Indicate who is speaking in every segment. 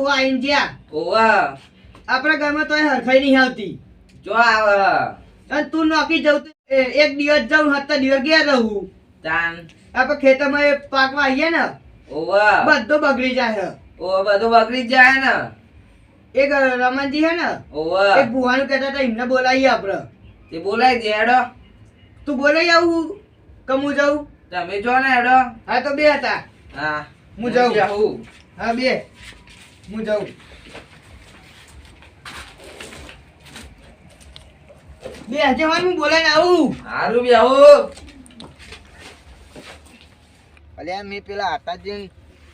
Speaker 1: બુઆ આઈને જ્યાં
Speaker 2: ઓવા
Speaker 1: આપણા ઘરમાં તોય હરખાઈ નહીં આવતી.
Speaker 2: જો આવે
Speaker 1: અને તું નોકી જવું તો એક દિવસ જાઉં 7 દિવસ ગયા રહું.
Speaker 2: તાન
Speaker 1: આપણે ખેતરમાં એ પાકવા આવીએ ને
Speaker 2: ઓવા
Speaker 1: બધું બગડી જાય.
Speaker 2: ઓ બધું બગડી જ જાય ને.
Speaker 1: એક રમણજી હે ને
Speaker 2: ઓવા
Speaker 1: એક ભુવાનું કહેતા હતા એમને બોલાવીએ આપણે.
Speaker 2: તે બોલાય દે હેડો.
Speaker 1: તું બોલાઈ આવું કે હું જાઉં?
Speaker 2: તમે જો ને હેડો.
Speaker 1: હા તો બે હતા.
Speaker 2: હા
Speaker 1: હું જાઉં.
Speaker 2: જાઉં.
Speaker 1: હા બે હું જાઉં. બે આજે હોય હું બોલાઈને આવું.
Speaker 2: હારું બી આવું.
Speaker 1: અલ્યા મેં પેલા આટાજી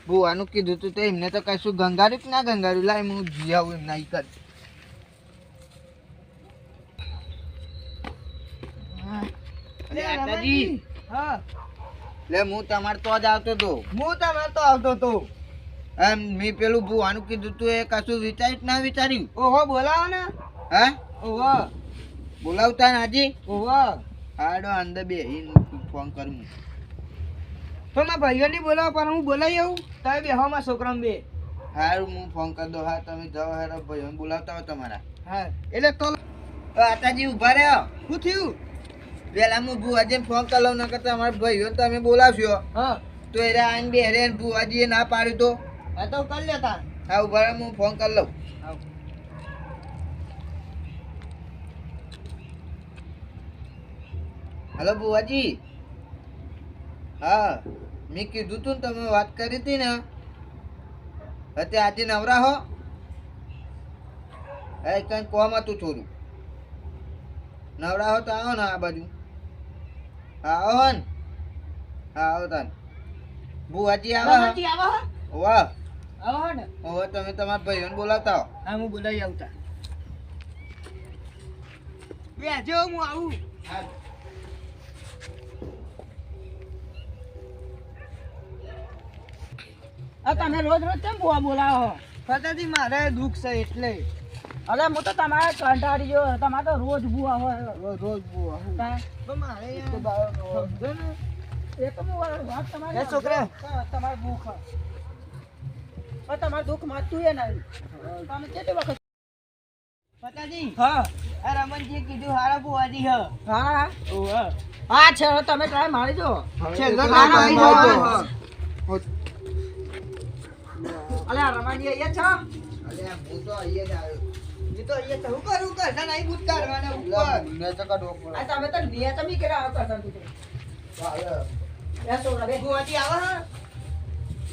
Speaker 1: ભુવાનું કીધું તું તો એમને તો કશું ગંગાર્યું કે ના ગંગાર્યું. લાય હું જી આવું એમના ઈ કર. અરે આટાજી હા લે હું તમારે તો જ આવતો તો. હું તમારે તો આવતો તો. એમ મેં પેલું ભુવાનું કીધું તું એ કશું વિચાર્યું ના વિચાર્યું? ઓહો બોલાવો ને. હા ઓહો બોલાવતા ને હાજી. ઓહો હાડો અંદર બે ફોન કરું. તો મારા ભાઈઓને બોલાવો પણ હું બોલાવી આવું. તમે બે હો મારા છોકરાને બે. હારું હું ફોન કરી દો. હા તમે જાઓ હેરો ભાઈઓને બોલાવતા હો તમારા. હા એટલે તો આતાજી ઉભા રહ્યો. શું થયું? પેલા હું ભુવાજીને ફોન કરી લઉં નકર તમારા ભાઈઓ તમે બોલાવશો. હા તો એ આઈને બે હેરે ભુવાજીએ ના પાડ્યું તો. હા તો કરી લેતા. હા ઉભા રહ્યો હું ફોન કરી લઉં. હલો ભુવાજી. હા મેં કીધું તું ને તમે વાત કરી હતી ને અત્યારે આજે નવરા હો? એ કઈ કોમ હતું થોડું. નવરા હો તો આવો ને આ બાજુ. હા આવો ને. હા આવો તાન. ભુવાજી આવો વાહ આવો ને. હવે તમે તમારા ભાઈઓને બોલાવતા હો. હા હું બોલાવી આવતા. બેજો હું આવું. હા
Speaker 3: તમે રોજ રોજ કેમ બુઆ બોલાવો?
Speaker 1: ફતાજી મારે દુઃખ છે એટલે.
Speaker 3: અરે હું તો તમારે કંટાળી ગયો. તમારે તો રોજ બુઆ હોય.
Speaker 1: રોજ બુઆ તો મારે સમજો ને.
Speaker 3: એ તો હું વાત તમારી
Speaker 1: એ છોકરા.
Speaker 3: તમારું દુઃખ તમારું દુઃખ માતું એ નહીં. તમે કેટલી વખત
Speaker 1: ફતાજી
Speaker 3: હા
Speaker 1: આ રમણજીએ કીધું હારા બુઆજી હ.
Speaker 3: હા
Speaker 1: ઓહો
Speaker 3: હા છે તમે ટ્રાય મારી દો.
Speaker 1: છેલ્લો નામ આવી જવાનો.
Speaker 3: અલે રમાજી અહીંયા છો?
Speaker 1: અલ્યા હું તો અહીંયા જ આવ્યો. એ તો અહીંયા તો હું કરું કરતા નહીં બૂટ કાઢવાના ઉપર. ને તો કાઢો ઉપર.
Speaker 3: આ તમે તો બે તમે કેરા આવતા હતા તું. એ છોકરા બે
Speaker 1: બુઆજી આવો હા.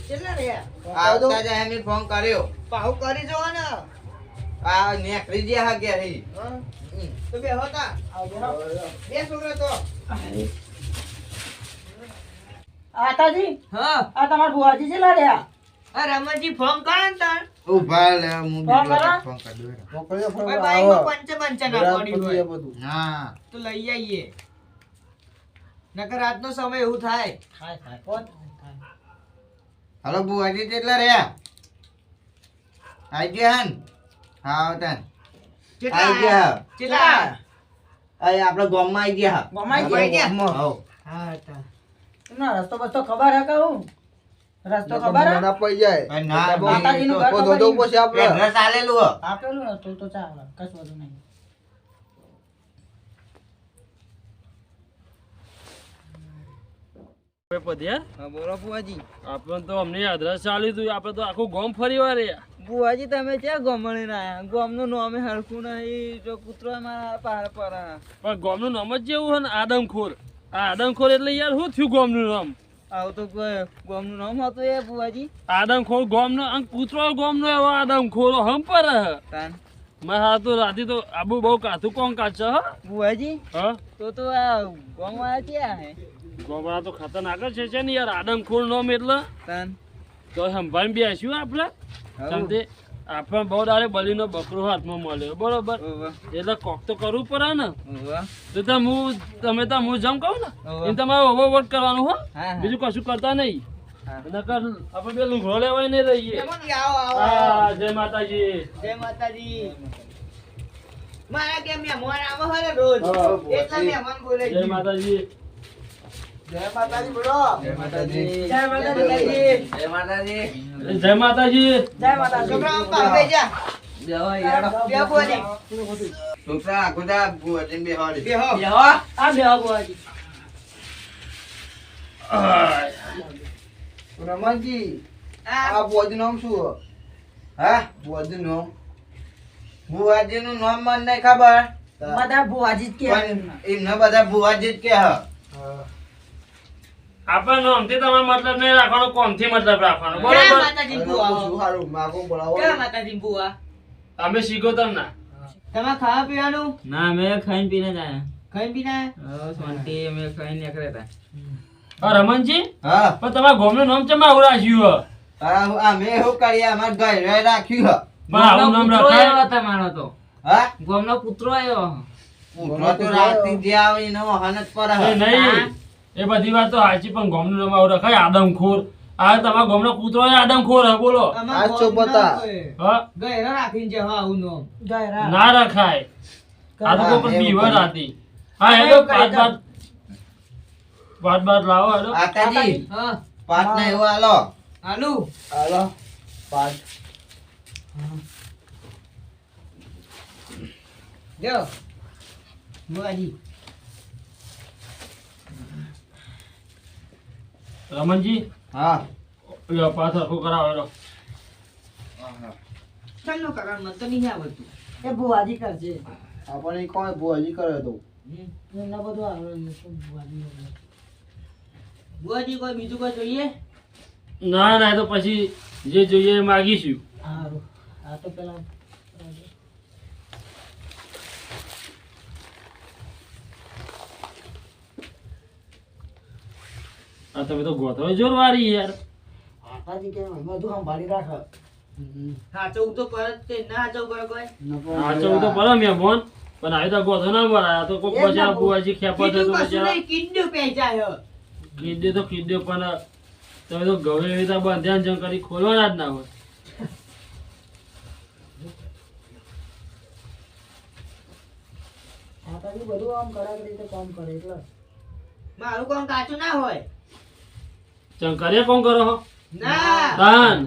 Speaker 3: કેટલા રહ્યા?
Speaker 2: આવતા જાય એમ ફોન કર્યો.
Speaker 1: પાહુ કરી જો ને.
Speaker 2: આ નેકરી જ્યા હા ગયા હી.
Speaker 1: હા તો બે હોતા. બે છોકરા તો.
Speaker 3: આતાજી
Speaker 1: હા
Speaker 3: આ તમાર બુઆજી છે રહ્યા?
Speaker 1: આ રમણજી ફોન કરે ને તાર.
Speaker 2: ઉભા લે હું
Speaker 3: ફોન કરો.
Speaker 2: ફોન કરી દઉં.
Speaker 1: ભાઈ બાઈકમાં પંચે ના પડી હોય.
Speaker 2: હા
Speaker 1: તો લઈ આવીએ. નકર રાતનો સમય એવું થાય.
Speaker 3: થાય થાય કોણ
Speaker 2: હલો બુવાજી કેટલા રહ્યા? આઈ ગયા હન? હા આવતા આઈ ગયા.
Speaker 1: કેટલા?
Speaker 2: અરે આપણા ગામમાં આઈ ગયા.
Speaker 3: ગામમાં આઈ ગયા?
Speaker 2: ગામમાં. હઉ.
Speaker 1: હા તા.
Speaker 3: ના રસ્તો બસ્તો ખબર હે કે હું રસ્તો ખબર હે?
Speaker 2: અરે ના
Speaker 3: માતાજીનું ઘર ખબર નહીં.
Speaker 2: એડ્રેસ આલેલું હો.
Speaker 3: આપેલું ને તો ચાલે કશું વધુ નહીં.
Speaker 1: હા બોલો બુઆજી.
Speaker 4: આપણે તો અમને અધરસ ચાલ્યું હતું આપણે તો આખું ગામ ફરી વાર
Speaker 1: બુઆજી તમે ક્યાં ગમણી ના આયા? ગોમનું નામે હરખું નહીં. જો કૂતરો મારા પાર પર.
Speaker 4: પણ ગામનું નામ જ જેવું છે ને આદમખોર. આ આદમખોર એટલે યાર શું થયું ગામનું નામ?
Speaker 1: આવું તો કોઈ ગોમનું નામ હતું એ બુઆજી.
Speaker 4: આદમખોર ગામનો અને કૂતરો ગામનો એવો આદમખોરો હમ પર હે.
Speaker 1: તાન
Speaker 4: મારા તો રાતે તો આબુ બહુ કાથું કોણ કાચે હ
Speaker 1: બુઆજી
Speaker 4: હા
Speaker 1: તો આ ગોમવાળા ક્યાં હે?
Speaker 4: ગોમડા તો ખતરનાક જ છે ને યાર આદમખોર નામ એટલે
Speaker 1: તાન
Speaker 4: તો સંભાળી બેસ્યું આપણે સમજે આપણે બહુ દાડે બલીનો બકરો હાથમાં મળ્યો બરોબર એટલે કોક તો કરવું પડે ને તો તમે હું જમ કહું ને એ તમારે ઓવરવોટ કરવાનું હો બીજું કશું કરતા નહીં નકર આપણે બે લુગડો લેવાય નહીં રહીએ. હા જય માતાજી.
Speaker 1: જય માતાજી. મારા કે મહેમાન આવે હે રોજ. એટલા મહેમાન બોલે
Speaker 4: જય માતાજી.
Speaker 1: જય માતાજી બોલો. જય માતાજી.
Speaker 3: જય માતાજી.
Speaker 1: જય માતાજી.
Speaker 4: જય માતાજી.
Speaker 3: જય માતાજી.
Speaker 1: છોકરા આમ પાછળ બેસી જા.
Speaker 2: બેહો યાર.
Speaker 1: બે બુઆજી. છોકરા આખુદા બુઆજીને બેહાડી. બેહો.
Speaker 3: આ બેહો બુઆજી.
Speaker 1: રમણજી આ બુઆજીનું નામ શું હે? હા બુઆજીનું નામ. બુઆજીનું નામ મને નહીં ખબર.
Speaker 3: બધા બુઆજી જ કે
Speaker 1: પણ એમના બધા બુઆજી જ કે હ.
Speaker 4: આપણે નામથી તમારે મતલબ નહીં રાખવાનો, કોમથી મતલબ રાખવાનો,
Speaker 3: ક્યાં
Speaker 4: બરોબર?
Speaker 3: માતાજી બુઆ?
Speaker 1: હારું માગો બોલાવો.
Speaker 3: ક્યાં માતાજી બુઆ?
Speaker 4: અમે શીખો તમને.
Speaker 3: તમારે ખાવા પીવાનું
Speaker 2: ના અમે ખાઈને પીને જ આયા.
Speaker 3: ખાઈ પીને
Speaker 2: શાંતિ અમે ખાઈને નીકળ્યા હતા.
Speaker 4: હા રમણજી,
Speaker 1: હા
Speaker 4: પણ તમારા ગામનું નામ ચમ આવું રાખ્યું હે?
Speaker 1: અમે એવું કરીએ અમાર ઘરે રાખ્યું હ.
Speaker 4: પણ આવું નામ
Speaker 2: કૂતરો
Speaker 4: રખાય?
Speaker 2: આવ્યો તમારો તો.
Speaker 1: હા
Speaker 2: ગામનો કૂતરો આવ્યો.
Speaker 1: ઉઠો તો રાતથી જે આવે એનો વહાન જ પર
Speaker 4: એ
Speaker 1: હ.
Speaker 4: નહીં, એ બધી વાત તો સાચી, પણ ગામનું નામ આવું રખાય? આદમખોર. આ તમારા ગામનો કૂતરો એ આદમખોર હે, બોલો.
Speaker 1: આ છો બતા.
Speaker 4: હા?
Speaker 3: ગયરા રાખીને છે હા આવું નામ ગયરા
Speaker 4: ના રખાય. આ તો કોઈ પણ
Speaker 1: એવું
Speaker 4: બીવર
Speaker 1: કરી.
Speaker 4: હતી. હા એ તો પાટ લાવો હેડો.
Speaker 1: આતાજી
Speaker 3: હા
Speaker 1: પાટ ને એવું આલો.
Speaker 3: આલુ
Speaker 1: આલો પાટ.
Speaker 3: જો બુઆજી
Speaker 4: રમણજી,
Speaker 1: હા
Speaker 4: લ્યો પાછળ આખું કરાવો હેડો.
Speaker 3: ચાલો કારણ મન તો નહીં આવડતું એ બુઆજી કરજે
Speaker 1: આપણે કોણ બોલી કરે તો.
Speaker 3: એના બધું આવડે છે બુઆજી બુઆજી કોઈ બીજું કોઈ જોઈએ
Speaker 4: ના ના, એ તો પછી જે જોઈએ એ માગીશું.
Speaker 3: સારું આ તો પેલા
Speaker 4: આ તમે તો ગોથો જોરવારી યાર.
Speaker 3: આપાજી કે બધું સંભાળી રાખ સાચવું તો પરત તે ના સાચવું પડે કોઈ
Speaker 4: આ ચૌદ તો પડે મેં ફોન, પણ આવી તો ગોથો ના ભરાય. આ તો કોક પછી આ બુઆજી ખેપા થતો પછી
Speaker 3: કિડનું પેચાય
Speaker 4: કીધે તો કીધે, પણ તમે તો ગવે એવી રીતે બંધ્યાન જંગ કરી ખોલવાના જ ના હોય.
Speaker 3: આપાજી બધું આમ કરાક રીતે કામ કરે એટલે મારું કામ કાચું ના હોય
Speaker 4: ચંગ કરીએ કોણ કરો હો?
Speaker 3: ના
Speaker 4: તાન.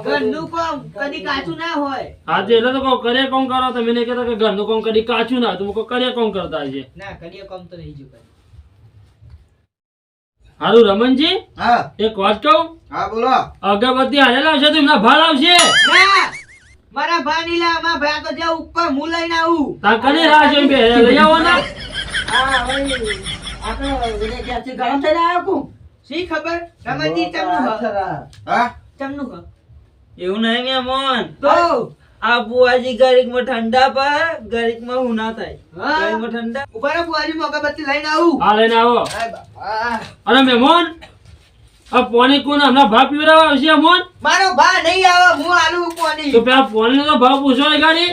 Speaker 3: ઘરનું કામ કદી કાચું ના હોય
Speaker 4: આજે એટલે તો કહું કરીએ કોણ કરો, તમે નહીં કહેતા કે ઘરનું કામ કદી કાચું ના, તમે કહો કરીએ કોણ કરતા છે.
Speaker 3: ના કદી કામ તો નહીં જોકાય
Speaker 4: હારું રમણજી,
Speaker 1: હા
Speaker 4: એક વાત કહું,
Speaker 1: હા બોલો.
Speaker 4: અગરબત્તી હારે લાવશે તો એમના ભાર આવશે.
Speaker 3: ના મારા ભા ની લા મારા ભા તો જે ઉપર હું લઈને આવું
Speaker 4: તાર કને રાહ જોઈને બે લઈ આવો ને.
Speaker 3: હા ભાઈ આપણે ક્યાંથી ગરમ થઈને આવ્યો કુ શી ખબર રમણજી ચમનું હ
Speaker 1: હા
Speaker 3: ચમનું હ
Speaker 2: એવું નહીં મેમોન.
Speaker 3: તો
Speaker 2: આ બુઆજી ગરીકમાં ઠંડા પર ગરીકમાં હું ના થાય.
Speaker 3: હા.
Speaker 2: ગરીકમાં ઠંડા.
Speaker 3: ઉપર બુઆજી મોગબત્તી લઈને આવું
Speaker 4: હા લઈને આવો. અરે મહેમાન, આ પોની કોણ હમણાં ભાવ પીવડાવવા આવશે મોન?
Speaker 3: મારો ભા નહીં આવે હું આલુ કોની
Speaker 4: તો પેલા પોની નો તો ભાવ પૂછો ને ગાડી.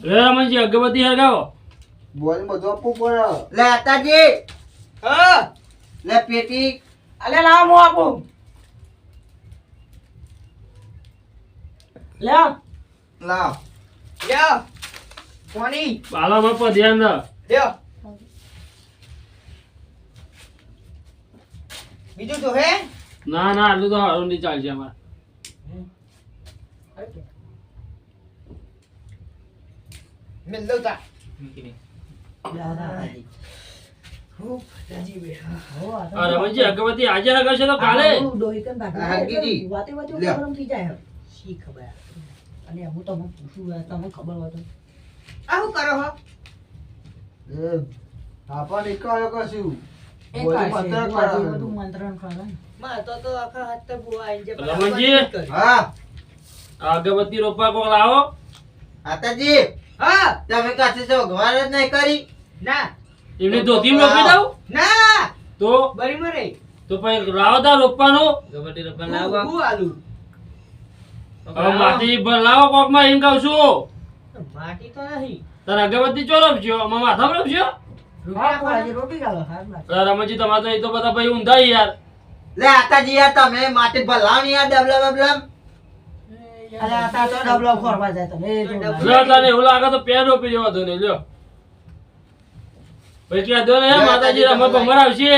Speaker 4: રે રમણજી, અગરબત્તી હરગાવો.
Speaker 1: લે આતાજી
Speaker 3: હા
Speaker 1: લે પેટી.
Speaker 3: અલે લાવ હું આપું લે
Speaker 1: લાવ.
Speaker 3: લ્યો કોની
Speaker 4: પાલામાં પર ધ્યાન રાખ.
Speaker 3: લ્યો બીજું તો હે
Speaker 4: ના ના, આટલું તો હારું નહીં ચાલશે અમારે.
Speaker 3: મિલ દઉં તા
Speaker 4: આ રમણજી, અગરબત્તી આજે હરગાવશે તો કાલે.
Speaker 1: હરગીજી. લ્યો.
Speaker 3: આવું કરો હો માં તો આખા હાથ તો બુઆ આઈ જે
Speaker 4: રમણજી.
Speaker 1: હા
Speaker 4: આ અગરબત્તી રોપવા કોક લાવો.
Speaker 1: આતાજી
Speaker 3: હા
Speaker 1: તમે કાছে છો ઘવાર જ નહીં કરી.
Speaker 3: ના
Speaker 4: એમની ધોતી રોપી દઉં
Speaker 3: ના
Speaker 4: તો
Speaker 3: બરી મરે
Speaker 4: તો પછી લાવો તા રોપવાનો.
Speaker 2: ગબડી રકમ લાવવા.
Speaker 3: હું આલુ
Speaker 4: હવે માટી ભર લાવો કોક માં, એમ કહું છું.
Speaker 3: માટી તો નહીં
Speaker 4: તારે અગરબત્તી ચો રોપશો, અમારા માથામાં રોપશો. અરે રમણજી, તમારે તો એ તો બધા ભાઈ ઊંધા યાર.
Speaker 1: લે આતાજી યાર તમે માટે ભલાવ યાર ડબલા બબલા.
Speaker 3: અરે આ તા તો ડબલો ખોરવા જાય તમે એ જો
Speaker 4: લ્યો તને એવું લાગે તો પેન રોપી દેવા દો ને લ્યો પછી ક્યાં દો ને માતાજી રમત મરાવશે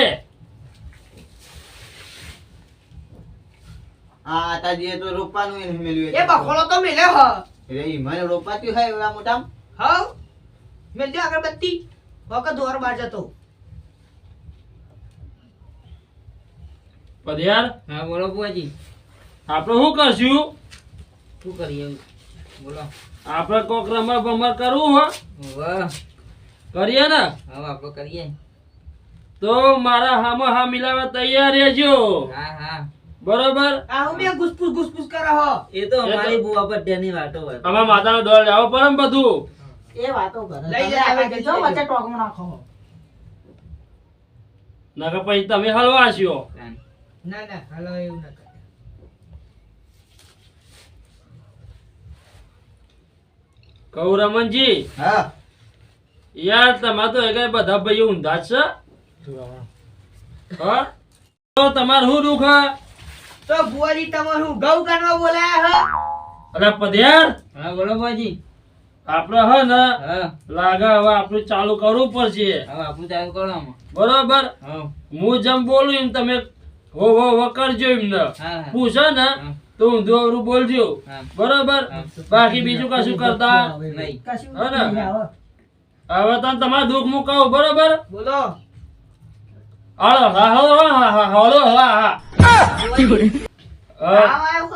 Speaker 1: આ આતાજીએ તો રોપવાનું એને મેલ્યું
Speaker 3: એ બખોલો તો મેલે હ
Speaker 1: રે ઈ મને રોપાતું હોય એવડા મોટા
Speaker 3: હાવ મેલ દે અગરબત્તી વખત દોર બાર જતો
Speaker 4: પદયાર
Speaker 2: હા બોલો બુઆજી
Speaker 4: આપણે શું કરશું
Speaker 2: શું કરીએ બોલો
Speaker 4: આપણે કોક રમત બમત કરવું હો
Speaker 2: વાહ
Speaker 4: કરીએ ને
Speaker 2: હવે આપણે કરીએ
Speaker 4: તો મારા હામાં હા મિલાવા તૈયાર રહેજો
Speaker 2: હા હા
Speaker 4: બરોબર
Speaker 3: આ હું મે ગુસપુસ કરે હ
Speaker 2: એ તો અમારી બુઆ પટ્યાની વાતો હોય
Speaker 4: આમાં માતાનો દોડ લેવો પડે ને બધું
Speaker 3: એ વાતો કરે લઈ લે
Speaker 2: આવે
Speaker 3: જો વચ્ચે ટોકમાં નાખો
Speaker 4: નકર પછી તમે હલવા છો
Speaker 3: ના ના હાલો એવું ના કરે
Speaker 4: કહું રમણજી
Speaker 1: હા
Speaker 4: યાર તમારે તો એક બધા ભાઈઓ ઊંધા જ છે હા તો તમારે શું દુઃખ હે?
Speaker 3: તો બુઆજી તમે હું ગૌ કાનવા બોલાયા હ
Speaker 4: અરે પધ્યાર
Speaker 2: હા બોલો બુઆજી
Speaker 4: આપણે હે ને
Speaker 2: હા
Speaker 4: લાગે હવે આપણું ચાલુ કરવું પડશે
Speaker 2: હવે આપણું ચાલુ કરો આમાં
Speaker 4: બરોબર
Speaker 2: હા
Speaker 4: હું જેમ બોલું એમ તમે હો કરજો એમને
Speaker 2: હા
Speaker 4: પૂછો ને તો ઊંધું અવરું બોલજો
Speaker 2: હા.
Speaker 4: બરોબર બાકી બીજું કશું કરતા
Speaker 2: નહીં
Speaker 3: કશું
Speaker 4: હા ને?
Speaker 3: નહીં આવે.
Speaker 4: હવે તમે તમારું દુઃખ મુકાવો બરોબર
Speaker 3: બોલો
Speaker 4: હાલો હા હાલો હા હા હાલો હા હા
Speaker 3: આવ આયો હ?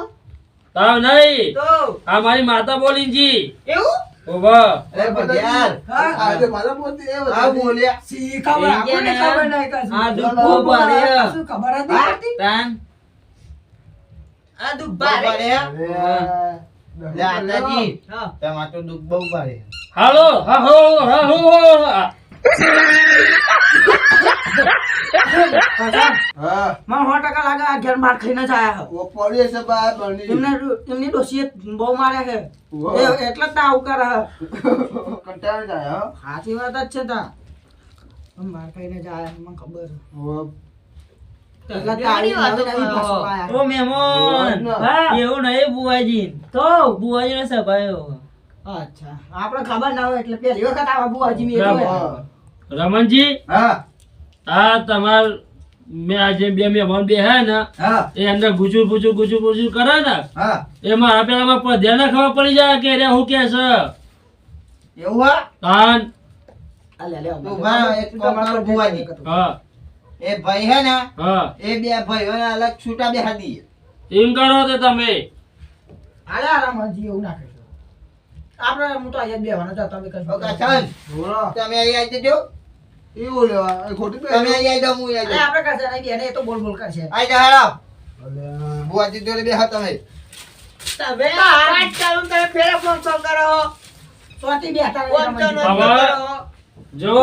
Speaker 4: તાવ નહીં
Speaker 3: તો
Speaker 4: આ મારી માતા બોલી જી
Speaker 3: એવું
Speaker 4: ઓવા
Speaker 1: અરે પદ્યાર
Speaker 3: હા
Speaker 1: આજે મારા મોતી એ આ બોલ્યા
Speaker 3: સી ખબર આપણને ખબર નહીં કશું
Speaker 2: આ દુઃખ બહુ ભારે હે.
Speaker 3: કશું ખબર જ નહીં પડતી
Speaker 2: તાન
Speaker 3: આ દુઃખ ભારે
Speaker 1: અરે લે આતાજી
Speaker 3: હા
Speaker 1: તમાર તો દુઃખ બહુ ભારે
Speaker 4: હાલો હા હો હા હો હા.
Speaker 1: હા
Speaker 3: મને 100% લાગે આ ઘેર માર ખાઈને જ આયા હ.
Speaker 1: ઓ પડ્યો છે બા બની
Speaker 3: એમની ડોશીએ બહુ મારે છે
Speaker 1: વાહ.
Speaker 3: એટલે જ તા આવું કરે હ.
Speaker 1: કંટાળ જાય હો
Speaker 3: સાચી વાત જ છે તા માર ખાઈને જ આયા મને ખબર છે. એટલે તાળી નવી નવી ભાષો આયા.
Speaker 2: ઓ મહેમાન
Speaker 3: હા.
Speaker 2: એવું નહીં બુઆજી
Speaker 3: તો
Speaker 2: બુઆજીનો સભાયો
Speaker 3: અચ્છા આપણે ખબર ના હોય એટલે પહેલી વખત આવા બુઆજી મેં જોયા.
Speaker 4: રમણજી
Speaker 1: હા
Speaker 4: આ તમાર મેં આજે બે મહેમાન બે હે ને
Speaker 1: હા
Speaker 4: એ અંદર ગુચુર ગુચુર કરે ને
Speaker 1: હા
Speaker 4: એ મારા પેલામાં પધ્યાને ખબર પડી જાય કે રે હું કે છે
Speaker 1: એવું હા
Speaker 4: તાન
Speaker 3: આ લે લે
Speaker 1: તું ભા એક કામ કર બુઆજી.
Speaker 4: હા
Speaker 1: એ ભાઈ હે ને
Speaker 4: હા
Speaker 1: એ બે ભાઈઓને અલગ છૂટા બેહાડી દઈએ
Speaker 4: એમ કરો તે તમે
Speaker 3: હાલે આરામજી એવું ના કરશો આપણે હું તો અહીંયા જ બેહવાનો હતો તમે કશું
Speaker 1: ઓ કાચન તમે અહીં આવી જજો એવું લેવા ખોટી તમે અહીં આવી જાઓ હું અહીં
Speaker 3: અરે આપણે કરશે નહીં બેને એ તો બોલ બોલ કરશે
Speaker 1: આવી જાઓ હેડો બુઆજી જોડે બેહા તમે
Speaker 3: તમે આજ ચાલુ તમે ફેરા ફોન કરો સોતી બેઠા રહે રમણજી.
Speaker 4: હવે જો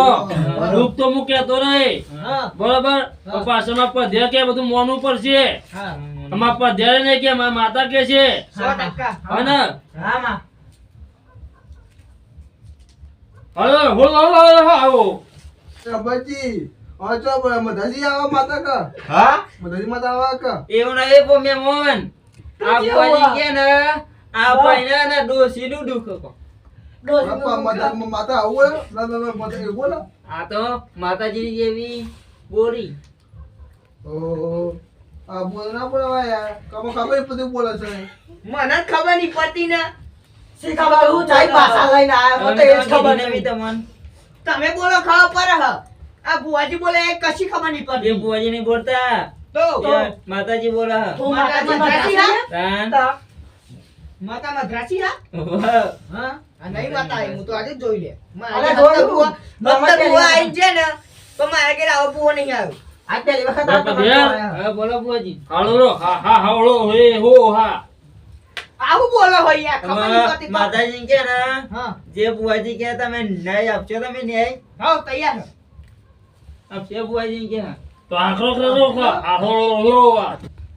Speaker 4: દુઃખ તો હું કહેતો નહીં
Speaker 3: હા
Speaker 4: બરોબર પણ પાછળમાં પધ્યા કે બધું મોનવું પડશે
Speaker 3: હા
Speaker 4: અમારા પધ્યારે નહીં કે મારા માતા કે છે
Speaker 3: 100%
Speaker 4: હા ને
Speaker 3: હા માં
Speaker 4: હલો હલો હલો આવો
Speaker 5: બચ્ચી અચો મધાજી આવા માતા કા
Speaker 1: હા
Speaker 5: મધાજી માતા આવા કા
Speaker 2: એવું નહીં ઓ મહેમાન આ બુઆજી કે ને આ ભાઈને ને ડોશીનું દુઃખ કહો.
Speaker 5: બાપા માતા આવું ના ના માતા એવું બોલા
Speaker 2: આ તો માતાજી જેવી બોરી
Speaker 5: ઓહો આ બોલ ના પડવા યાર કમો ખબર પડી બોલે છે
Speaker 3: મને ખબર નહીં પડતી ને શી ખબર હું જઈ પાછા લઈને આયો મને તો એ જ ખબર
Speaker 2: નહીં
Speaker 3: નહીં
Speaker 2: તમને
Speaker 3: તમે બોલો ખબર પડે હ આ બુઆજી બોલે એ કશી ખબર નહીં
Speaker 2: એ
Speaker 3: પડતી
Speaker 2: બુઆજી નહીં બોલતા
Speaker 3: તો
Speaker 2: એ માતાજી બોલા
Speaker 3: તું માતાજી મદ્રાસી હા
Speaker 2: તાન
Speaker 3: માતા મદ્રાસી હા
Speaker 2: વાહ.
Speaker 3: હા આ નહીં માતા આવી, હું તો આજે જ જોઈ લે
Speaker 6: અલા જોયું?
Speaker 3: બુઆ આઈ છે ને તો મારા ઘરે આવો બુઓ નહીં આવ્યો
Speaker 6: આજ પહેલી વખત
Speaker 4: બાપા
Speaker 6: આ તમારા
Speaker 4: ઘેર?
Speaker 6: આયા.
Speaker 2: હા બોલો બુઆજી
Speaker 4: હાલો હા હા હાવળો હે હો હા
Speaker 3: આવું બોલો હોય યાર ખબર નહીં
Speaker 2: હવે
Speaker 3: પડતી
Speaker 2: માતાજી કે ને
Speaker 3: હા
Speaker 2: જે બુઆજી કે તમે ન્યાય આપશો તમે ન્યાય
Speaker 3: હા તૈયાર છે.
Speaker 2: આપશે બુઆજી કે
Speaker 4: તો આખરો કરો આખરો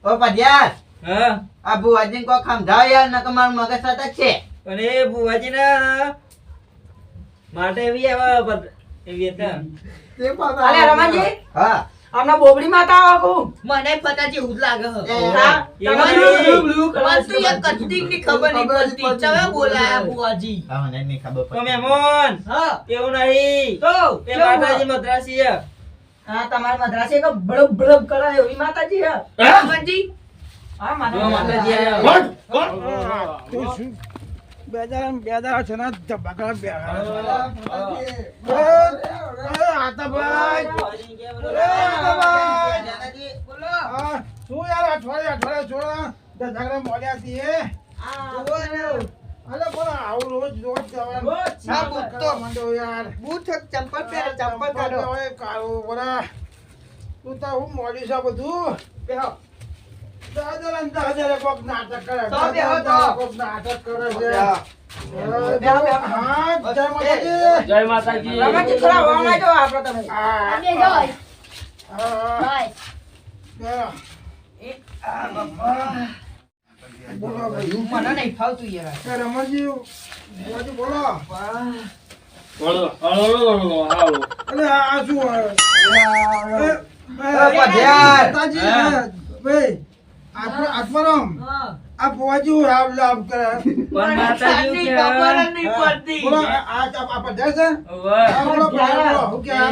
Speaker 1: ઓ પદ્યાર
Speaker 2: હા
Speaker 1: આ બુઆજી કો સમજાવ યાર નકર મારું મગજ સતત છે
Speaker 2: પણ એ બુઆજી માટે એવી આવે એવી હતા
Speaker 5: તે માતા
Speaker 6: અલે રમણજી
Speaker 1: હા
Speaker 3: આમના બોબડી માતા આવું
Speaker 2: મને પતા જેવું જ લાગે છે.
Speaker 3: હા,
Speaker 2: એવું
Speaker 3: તમારું
Speaker 2: નહીં.
Speaker 3: blue color
Speaker 2: મને તો
Speaker 3: છે.
Speaker 2: યાર કત્તીની ખબર નહીં પડતી. ચમે બોલાયા બુઆજી?
Speaker 1: મને નહીં ખબર
Speaker 2: તો મહેમાન,
Speaker 3: હા
Speaker 2: એવું નહીં.
Speaker 3: તો
Speaker 2: એ
Speaker 3: કેવું
Speaker 2: માતાજી
Speaker 3: હોય?
Speaker 2: મદ્રાસી છે.
Speaker 3: હા તમારી મદ્રાસી કે બળબ બળબ કરે એવી માતાજી હે
Speaker 2: મહેમાનજી,
Speaker 3: હા
Speaker 2: જો
Speaker 3: માતાજી
Speaker 2: માતાજી આયા.
Speaker 5: બે દાડા છે ને ધબાકા બે આતાભાઈ શું યાર અઠવાડિયે છોડા ઝઘડા મોડ્યા છીએ અરે બોલો આવું રોજ જવાનું
Speaker 1: હા, બૂટ તો.
Speaker 5: મંડો યાર
Speaker 1: બૂટ ચંપલ પહેરે, ચંપલ કાઢો.
Speaker 5: કાળો બોલા તું તો હું મોડી છે બધું
Speaker 1: બેહો.
Speaker 5: દાદા કોક નાટક કરે
Speaker 1: તો બેહો તો.
Speaker 5: કોક નાટક કરે છે
Speaker 1: બેહો.
Speaker 5: હા જય માતાજી
Speaker 4: જય માતાજી.
Speaker 3: રમાજી થોડા વાળા જો આપણે તમે
Speaker 5: હા
Speaker 6: અમે જોઈ
Speaker 5: હા
Speaker 6: જોઈ
Speaker 5: બોલો ભાઈ
Speaker 2: મને નહીં ફાવતું યાર.
Speaker 5: રમણજી બોલો
Speaker 4: હળો, હળો, હળો, હાલો.
Speaker 5: અરે આ શું હોય?
Speaker 1: પઢિયાર.
Speaker 5: માતાજી, ભાઈ આત્મારામ આ ફોજી રામ રામ કરે
Speaker 2: પણ માતાજી
Speaker 3: ખબર જ નહીં પડતી
Speaker 5: બોલો આ પઢિયાર છે
Speaker 2: ઓવે.
Speaker 5: આ બોલો બોલો હું કે આ?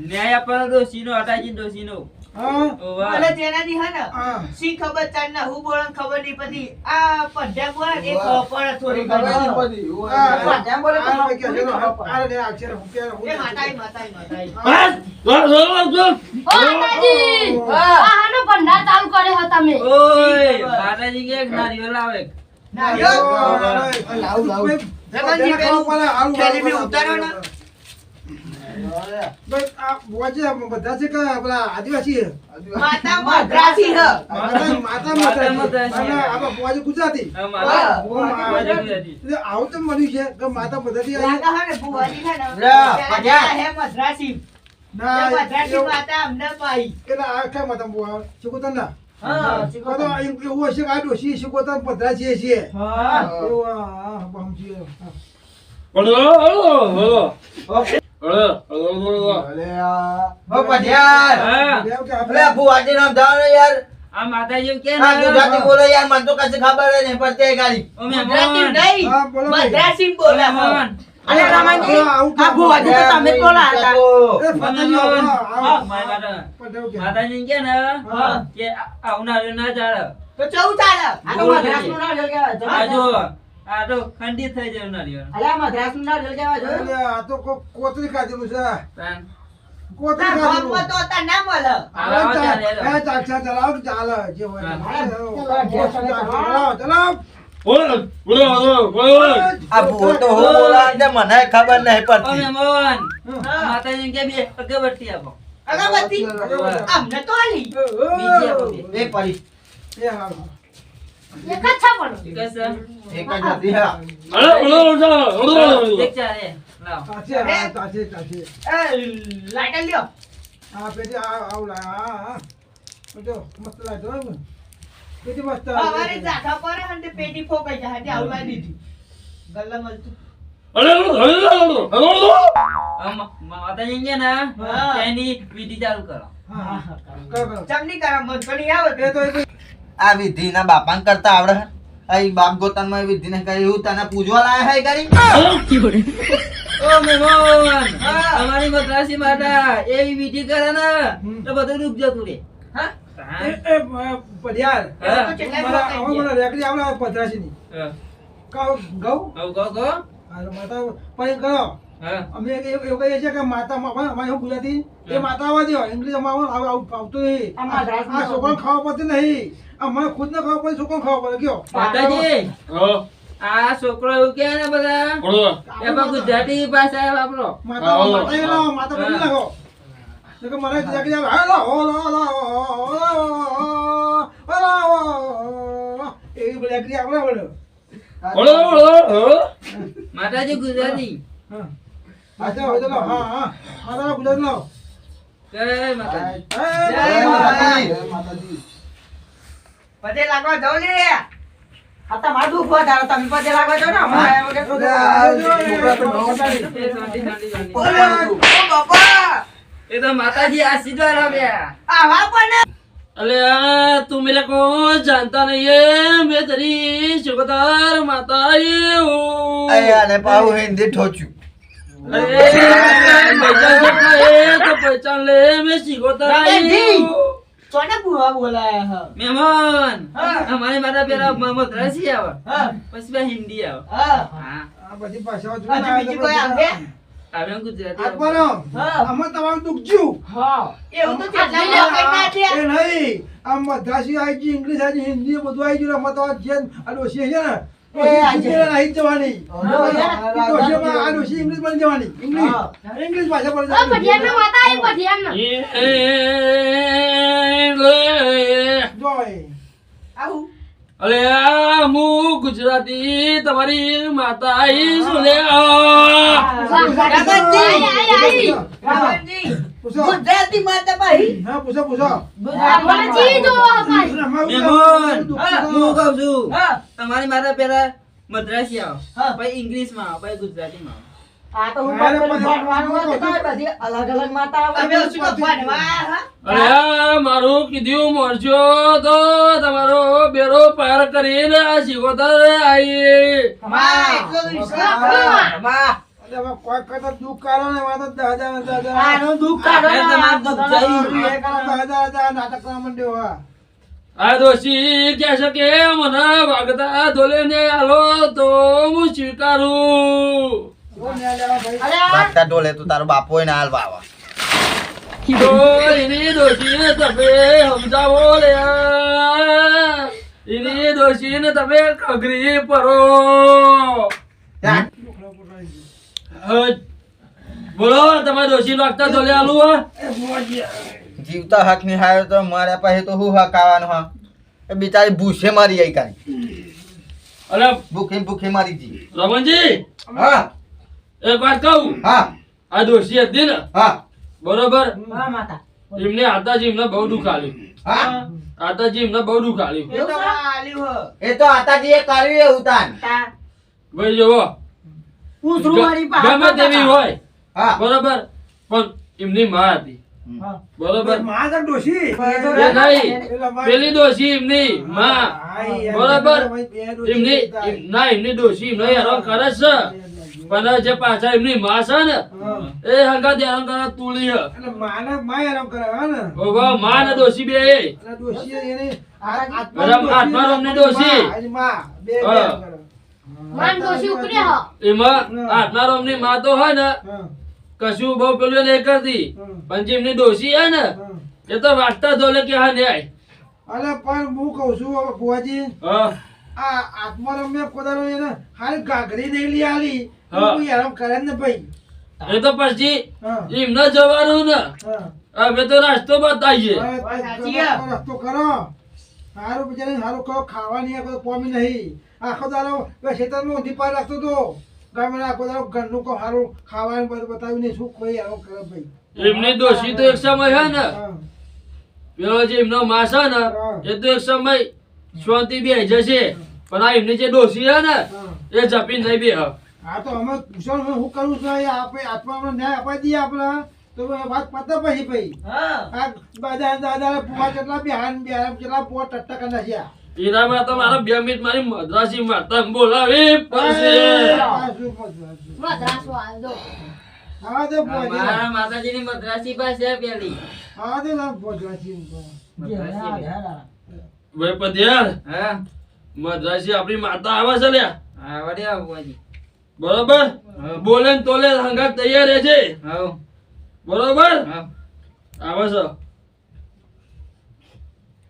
Speaker 2: ન્યાય આપવાનો ડોશીનો, અટાજી ડોશીનો.
Speaker 5: હા
Speaker 2: ઓવે.
Speaker 3: અને તેનાથી હે ને
Speaker 5: હા
Speaker 3: સી ખબર ચાંદના હું બોલન ખબર નહીં પડી આ પઢ્યા બોલે એ ખબર પડે થોડી ઘણી પઢ્યા બોલે તો
Speaker 5: આ કે
Speaker 3: પૂરી
Speaker 5: ચલો
Speaker 3: ખબર પડે.
Speaker 5: આ લે અક્ષર હું કે
Speaker 3: એ માતાઈ માતાઈ માતાઈ
Speaker 4: બસ, બસ, બસ, બસ.
Speaker 6: ઓ માતાજી આ હાનો ભંડાર ચાલુ કરે હો તમે
Speaker 2: ઓય, માતાજી કે નારિયેળ લાવે.
Speaker 1: લાવ, લાવ.
Speaker 3: રમણજી પેલું થેલી બી ઉતારો ને.
Speaker 5: બસ આ ફોજી બધા છે કે પેલા આદિવાસી
Speaker 3: માતા મદ્રાસી હ
Speaker 5: માતા
Speaker 2: મદ્રાસી.
Speaker 5: અને આપણા ફોજી ગુજરાતી
Speaker 2: હા, માતા-
Speaker 5: એટલે આવું તો મળ્યું છે કે માતા પદ્ધતિ આવી.
Speaker 3: લાગા હે ને ભુવાજી હે ને
Speaker 1: લે, પઢ્યા.
Speaker 3: હે મદ્રાસી
Speaker 5: ના
Speaker 3: એ મદ્રાસી
Speaker 5: એવું-
Speaker 3: માતા અમને પાઈ
Speaker 5: એટલે આ કઈ માતા બુઆ શીખોતર ના
Speaker 3: હા
Speaker 5: તો એવું હશે કે આ ડોશી શીખોતર પધરા છીએ છીએ
Speaker 3: હા
Speaker 5: એવું હા સમજી ગયો.
Speaker 4: હળો, હળો, હળો. હળો, હળો, હળો.
Speaker 1: અલે ઓ પઢિયાર.
Speaker 2: હા.
Speaker 5: એવું કે
Speaker 1: અલે
Speaker 5: આપણે
Speaker 1: ભુવાજી નામ જાણો યાર.
Speaker 2: આ માતાજી કે
Speaker 1: આ ગુજરાતી બોલો યાર, મને તો કશું ખબર જ નહીં પડતી એ ગાડી.
Speaker 2: ઓ
Speaker 3: મદ્રાસી
Speaker 2: મહેમાન.
Speaker 3: નહીં
Speaker 5: હા, બોલો ભાઈ.
Speaker 3: મદ્રાસી બોલે
Speaker 2: મહેમાન.
Speaker 3: અરે રમણજી
Speaker 5: આવું કેમ?
Speaker 3: આ ભુવાજી તો તમે જ બોલા હતા
Speaker 5: એ ફટાજી આવો,
Speaker 2: મહેમાન.
Speaker 5: આવો.
Speaker 2: હા, મારી વાત.
Speaker 5: પણ એવું કે
Speaker 2: માતાજી કે ને
Speaker 3: હા.
Speaker 2: કે આવનારું ના ચાલે.
Speaker 3: તો ચૌ ચાલે આ તો
Speaker 2: બોલ
Speaker 3: મદ્રાસનું ના જલ
Speaker 2: આ
Speaker 3: કહેવાય
Speaker 2: જો આ તો ખંડિત થઈ જાય નારિયેળ.
Speaker 3: અલા મદ્રાસનું ના જલ કહેવાય જો
Speaker 5: એટલે આ તો કોક કોતરી ખાધેલું છે
Speaker 2: તાન.
Speaker 5: કોતરી
Speaker 3: ના
Speaker 5: ખાધેલું
Speaker 3: ગામમાં તો હતા ના મળે
Speaker 5: આવે ચાલે ચાક્ષા ચલાવ ચાલે જે હોય
Speaker 2: હા.
Speaker 5: ચલાવ
Speaker 4: બોલો, બોલો, બોલો, બોલો.
Speaker 1: આ ભૂવો તો હું બોલાવે છે, મને ખબર નહીં
Speaker 2: ઓ
Speaker 1: પડતી.
Speaker 2: મહેમાન.
Speaker 3: હા.
Speaker 2: માતાજી કે બે અગરબત્તી આપો.
Speaker 3: અગરબત્તી અમને તો આલી
Speaker 2: બીજી આપો બે.
Speaker 1: એ પડી.
Speaker 5: એ હા
Speaker 6: એક જ છે પણ
Speaker 2: કે છે?
Speaker 1: એક જ હતી, હા.
Speaker 4: હળો, હળો, હળો, હળો, હળો.
Speaker 2: એક ચાલે. લાવ.
Speaker 5: તાશે
Speaker 3: એ લાઈટર લ્યો
Speaker 5: આ પેટી આવ લા હા જો મસ્ત લાગે હો પેટી મસ્ત
Speaker 3: અમારે જાઠા પર હે ને તે પેટી ફોકાઈ જાય તે આવલા દીધી ગલ્લા મળતું
Speaker 4: હળો, હળો, હળો, હળો, હળો.
Speaker 2: આ માતાજી કે ને
Speaker 3: હા.
Speaker 2: તેની વિધિ ચાલુ કરો.
Speaker 5: હા કરો
Speaker 3: ચમની કરા મગફળી આવે
Speaker 5: એ તો
Speaker 1: આ વિધિના બાપાને કરતા આવડે હે? આ ઈ બાપ ગોતનમાં વિધિને કરી એવું તને પૂજવા લાયા હે કરી?
Speaker 2: ઓ મહેમાન. અમારી મદ્રાસી માતા એવી વિધિ કરે ને તો બધું રૂપ જતું રે.
Speaker 3: હા
Speaker 2: તાન.
Speaker 5: એ પડિયાર
Speaker 2: હા.
Speaker 3: તો કેટલાય
Speaker 5: મારા
Speaker 3: ફોકાઈ
Speaker 5: હવે
Speaker 3: ગયા.
Speaker 5: મને રેકડી આવડે 85 ની
Speaker 2: હા.
Speaker 5: કાવ ગૌ
Speaker 2: હવે કહો.
Speaker 5: હાલો માતા પણ કરો
Speaker 2: હા.
Speaker 5: અમે એવું કહીએ છીએ કે માતા અમારે હું ગુજરાતી એ માતા આવવા દો ઇંગ્લિશમાં આવતું નહીં
Speaker 3: આ મદ્રાસમાં
Speaker 5: આ છોકરાને ખાવા પડતું નહીં અમારે ખુદને ખાવા પડે છોકરાને ખાવા પડે કયો
Speaker 2: માતાજી
Speaker 4: હળો,
Speaker 2: આ છોકરો એવું કે ને બધા
Speaker 4: હળો.
Speaker 2: એમાં ગુજરાતી ભાષા વાપરો.
Speaker 5: માતા
Speaker 4: હા,
Speaker 5: માતા એ લાવો માતા બની નાખો તો કે મને રેકડી આવે હાલો હોલો હોલો એવી બધી રેકડી આપણે બોલો
Speaker 4: હળો, હળો, હળો.
Speaker 2: માતાજી ગુજરાતી.
Speaker 5: હા હા હા માતા ગુજરાત લાવો
Speaker 2: જય માતાજી.
Speaker 3: જય
Speaker 1: માતાજી.
Speaker 3: પતે લાગવા જાવ લે આ તમારું દુઃખ વધારે તમે પતે લાગવા જાવ ને અમારે એમ કે
Speaker 1: છોકરા તો નવો
Speaker 2: એ શાંતિ, શાંતિ, શાંતિ.
Speaker 3: ઓ બાપા
Speaker 2: એ તો માતાજી આશીર્વાદ આપ્યા.
Speaker 3: આવા પણ
Speaker 4: अरे यार तू मेरे को जानता नहीं है मैं तेरी शुक्र माता ये हूँ
Speaker 1: આને પાહુ હિન્દી ઠોચ્યું.
Speaker 4: अरे पहचान सकता है तो पहचान ले मैं शिकोतर
Speaker 3: કોને બુઆ બોલાયા હ
Speaker 2: મહેમાન
Speaker 3: હા.
Speaker 2: અમારી માતા પેલા મદ્રાસી આવે
Speaker 3: હા
Speaker 2: પછી પેલા હિન્દી આવે.
Speaker 3: હા
Speaker 2: હા
Speaker 5: આ બધી ભાષાઓ
Speaker 3: હજુ બીજી કોઈ આવે
Speaker 2: આવે ગુજરાતી આવે.
Speaker 5: આત્માનો
Speaker 3: હા.
Speaker 5: આમાં તમારું દુઃખ જ્યું.
Speaker 3: હા એવું તો છે
Speaker 6: લઈ લો, કઈ ના છે.
Speaker 5: એ નહીં આમ મદ્રાસી આવી ગયું, ઇંગ્લિશ આવી ગયું, હિન્દી બધું આવી ગયું. આમાં તમારે જે આ ડોશી છે ને
Speaker 3: એ આવી
Speaker 5: ડોશી આવી જ જવાની.
Speaker 3: હા.
Speaker 5: ડોશીમાં આ ડોશી ઇંગ્લિશ બની જવાની. ઇંગ્લિશ ભાષા બોલી
Speaker 6: ઓ
Speaker 5: જવાની.
Speaker 6: ભટિયાનો માતા આવી ભટિયાનો.
Speaker 5: જો એ.
Speaker 3: આવું
Speaker 4: अरे હું ગુજરાતી તમારી માતા આઈ શું લે
Speaker 3: રામજી રામજી
Speaker 5: પૂછો.
Speaker 3: ગુજરાતી માતા ભાઈ
Speaker 5: હા, પૂછો, પૂછો.
Speaker 6: ભણજી જો ભાઈ.
Speaker 2: મહેમાન
Speaker 3: હા.
Speaker 2: હું કહું છું
Speaker 3: હા
Speaker 2: તમારી માતા પેલા મદ્રાસી આવે
Speaker 3: હા.
Speaker 2: પછી ઇંગ્લિશમાં આવે પછી ગુજરાતીમાં આવે.
Speaker 3: આ તો હું ભણવાનું હતું તો બધી અલગ અલગ માતા આવે તમે શું ભણવા હા
Speaker 4: અરે મારું કીધું મોરજો તો તમારો બેરો પાર કરીને આ શિકોતર આઈ
Speaker 3: માં એટલો તો વિશ્વાસ માં
Speaker 5: એટલે હવે કોઈ કદાચ દુઃખ કાઢો ને એમાં તો દાદા ને દાદા.
Speaker 3: આનું દુઃખ કાઢો ને
Speaker 2: તમારું દુઃખ જઈ.
Speaker 5: એ કાળા દાદા દાદા નાટક કરવા માંડ્યો. હા.
Speaker 4: આ દોશી કહે છે કે મને વાગતા ધોલે ને આલો તો હું સ્વીકારું
Speaker 5: જો ન્યા લેવા ભાઈ.
Speaker 3: અરે આ
Speaker 1: વાગતા ઢોલે તું તારો બાપો ને હાલ વાવા.
Speaker 4: તો એની દોશી તમે સમજાવો લે એની દોશી ને તમે ખગરી પરો બોલો તમારે દોશી વાગતા ધોલે આલું
Speaker 1: જીવતા હક ની હાયો તો મારા પાસે તો હું હક આવવાનો હા. એ બિચારી ભૂસે મારી આઈ કાઢી.
Speaker 4: અરે
Speaker 1: ભૂખી ભૂખી મારી જી.
Speaker 4: રમણજી
Speaker 1: હા
Speaker 4: એક વાત કહું
Speaker 1: હા
Speaker 4: આ દોશી હતી ને
Speaker 1: હા
Speaker 4: બરોબર
Speaker 3: હા માતા
Speaker 4: એમને આતાજી એમને બહુ દુઃખ આલ્યું
Speaker 1: હા.
Speaker 4: આતાજી એમને બહુ દુઃખ આલ્યું
Speaker 3: એ તો આલ્યું
Speaker 1: એ તો આતાજી એ કર્યું એવું તાન.
Speaker 3: તા
Speaker 4: ભાઈ જોવો
Speaker 3: ઉસરું મારી પાસે
Speaker 4: ગમે તેવી હોય
Speaker 1: હા
Speaker 4: બરોબર પણ એમની માં હતી
Speaker 3: હા.
Speaker 4: બરોબર
Speaker 5: માં તો ડોશી.
Speaker 4: એ નહીં પેલી દોશી એમની માં
Speaker 5: આઈ,
Speaker 4: બરાબર.
Speaker 5: ભાઈ, બે ડોશી
Speaker 4: એમની
Speaker 5: હતા.
Speaker 4: ના એમની દોશી એમને હેરાન કરે છે પણ જે પાછા એમની માં છે ને
Speaker 5: હા.
Speaker 4: એ હંગા હેરાન કરે તુલી હે
Speaker 5: એટલે માને માં આરામ કરે હા ને.
Speaker 4: ઓવા માં ને દોશી બે
Speaker 5: અને ડોશી એની
Speaker 4: આત્મા રમની ડોશી.
Speaker 5: માં, એની માં, બે
Speaker 4: હા.
Speaker 5: આરામ કરે.
Speaker 6: માન દોશી ઉપડી હ.
Speaker 4: એમાં આત્મા રમની માં તો હોય ને
Speaker 5: હા,
Speaker 4: કશું બહુ પેલું નહીં કરતી પણ જે એમની ડોશી હે ને
Speaker 5: હા.
Speaker 4: એ તો વાગતા ધોલે કે હા ન્યાય
Speaker 5: અલે પણ હું કહું છું હવે ભુવાજી,
Speaker 4: હા
Speaker 5: આ આત્મારમ્ય કોદારો એને હાલ ઘાઘરી નહીં લઈ આલી
Speaker 4: હા.
Speaker 5: કોઈ આરામ કરે ને ભાઈ.
Speaker 4: એ તો પછી
Speaker 5: હા,
Speaker 4: એમને જવાનું ને
Speaker 5: હા.
Speaker 4: અમે તો નાસ્તો બતાવીએ
Speaker 5: હવે
Speaker 3: સાચી
Speaker 5: તમે
Speaker 3: વાત.
Speaker 5: રસ્તો કરો. હારું બિચારી હારું કહો, ખાવાની આ કોઈ કોમી નહીં. આખો દાડો ખેતરમાં ઊંધી પાર રાખતો તો ગામે આખો દાડો ઘરનું કહો હારું ખાવાનું બધું બતાવ્યું નહીં. શું કોઈ આરામ કરે ભાઈ.
Speaker 4: એમની દોશી તો એક સમય હે ને
Speaker 5: હા,
Speaker 4: પેલો જે એમનો માસ હે ને
Speaker 5: હા.
Speaker 4: એ તો એક સમય શાંતિ બે જશે પણ આ એમની જે ડોશી હે ને
Speaker 5: હા.
Speaker 4: એ જપીને નહીં બે
Speaker 5: હા તો અમે કુશળ હું કરું છું એ આપણે આત્મામાં ન્યાય અપાઈ દઈએ આપણે તો વાત પતે પછી ભાઈ.
Speaker 3: હા
Speaker 5: આ દાદા દાદા પુવા કેટલા બિહાર બિહાર કેટલા પોવા ટટ્ટા કરી નાખ્યા.
Speaker 4: એનામાં તો મારા 2 મિનિટ મારી મદ્રાસી માતા બોલાવી પડશે
Speaker 5: આ શું મજા છે.
Speaker 6: મદ્રાસો આવજો.
Speaker 5: હા તો ભુવાજી.
Speaker 2: મારા માતાજીની મદ્રાસી પાસે પેલી
Speaker 5: હા તો ના ભુવાજી.
Speaker 2: મદ્રાસી
Speaker 4: ભાઈ પધ્યાર
Speaker 2: હા
Speaker 4: મદ્રાસી આપણી માતા આવે છે લ્યા
Speaker 2: હા વડે આવો બુઆજી.
Speaker 4: બરોબર બોલે ને તોલે હંગાત તૈયાર રહેજે
Speaker 2: હાઉ
Speaker 4: બરોબર
Speaker 2: હા
Speaker 4: આવે છે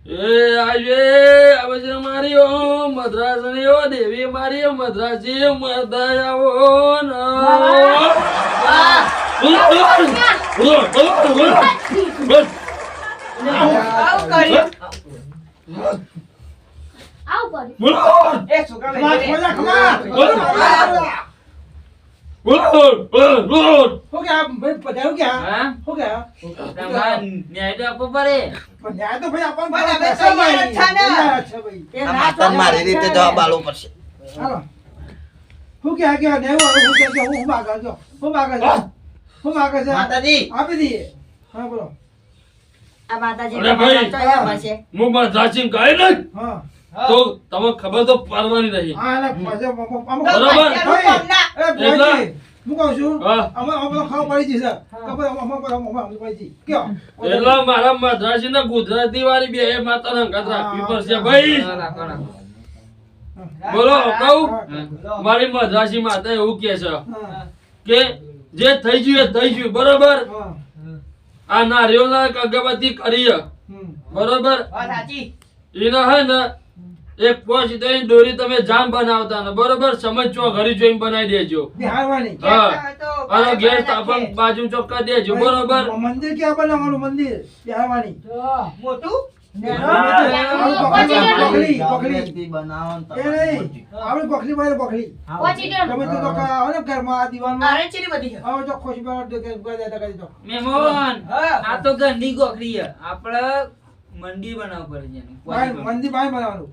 Speaker 4: એ આવે છે મારી ઓ મદ્રાસની ઓ દેવી મારી ઓ મદ્રાસી મદાયાવો ન
Speaker 3: આવું કર્યું
Speaker 6: આવું કર્યું.
Speaker 3: એ છોકરા
Speaker 5: ખમા, ખોજા, ખમા. શું કે આ ભાઈ પધાર્યું ક્યાં?
Speaker 2: હા
Speaker 5: શું કે આ?
Speaker 2: તમારે ન્યાય તો આપવો પડે.
Speaker 5: પણ ન્યાય તો ભાઈ આપણને
Speaker 3: પણ અમે
Speaker 5: છે ભાઈ.
Speaker 3: તૈયાર જ છે ને.
Speaker 5: તૈયાર જ છે ભાઈ.
Speaker 3: એ
Speaker 1: આ
Speaker 3: ના
Speaker 1: માતાને મારી રીતે જવાબ આલવો પડશે.
Speaker 5: હાલો. શું કે આ નેવું આવે, શું કે હું માગે છો? શું માગે છે? શું માગે છે?
Speaker 1: માતાજી
Speaker 5: આપી દઈએ. હા બોલો
Speaker 3: આ માતાજી
Speaker 4: અરે ભાઈ.
Speaker 3: ચોયા પાસે.
Speaker 4: હું મદ્રાસી કહે ને
Speaker 5: હા
Speaker 4: તો તમને ખબર તો પડવાની નહીં
Speaker 5: હા એટલે પાછા અમુક
Speaker 4: બરોબર.
Speaker 5: એ ભુવાજી, હું કહું છું
Speaker 4: હા.
Speaker 5: અમે ખાવા પડી જશે ખબર અમે પડી જઈ કયો
Speaker 4: એટલે મારા મદ્રાસી ને ગુજરાતી વાળી બે માતા ને અંગત રાખવી પડશે ભાઈ.
Speaker 2: રાખો, રાખો.
Speaker 4: બોલો કહું
Speaker 5: હા.
Speaker 4: મારી મદ્રાસી માતા એવું કે છે
Speaker 5: હા.
Speaker 4: કે જે થઈ ગયું એ થઈ ગયું બરોબર.
Speaker 5: હા.
Speaker 4: આ નારિયેળના અગરબત્તી કરી
Speaker 5: હમ.
Speaker 4: બરોબર.
Speaker 6: વાત સાચી.
Speaker 4: એને હે ને એક પોચ દઈને દોરી તમે જામ બનાવતા ને બરોબર સમજો ઘરે જોઈને બનાવી દેજો.
Speaker 5: બિહારવાની
Speaker 4: હા
Speaker 6: તો
Speaker 4: અને ગેસ તાપણ બાજુ ચોક્કસ દેજો બરોબર.
Speaker 5: મંદિર ક્યાં બનાવવાનું મંદિર બિહારવાની
Speaker 6: મોટું
Speaker 5: પકડી
Speaker 1: ગામડેથી બનાવો ને
Speaker 5: એ નહીં આપણે પકડી મારે પકડી
Speaker 6: પહોંચી ગયો.
Speaker 5: તમે તો આવે ને ઘરમાં આ દિવાલમાં
Speaker 6: અરે ચીલી બધી છે.
Speaker 5: આવો જો ખુશી બાર કરી દો
Speaker 2: મહેમાન
Speaker 6: હા.
Speaker 2: આ તો ગંદી ગોખરી છે આપણે મંડી બનાવવું પડે છે એની.
Speaker 5: મંદિર બહાર બનાવવાનું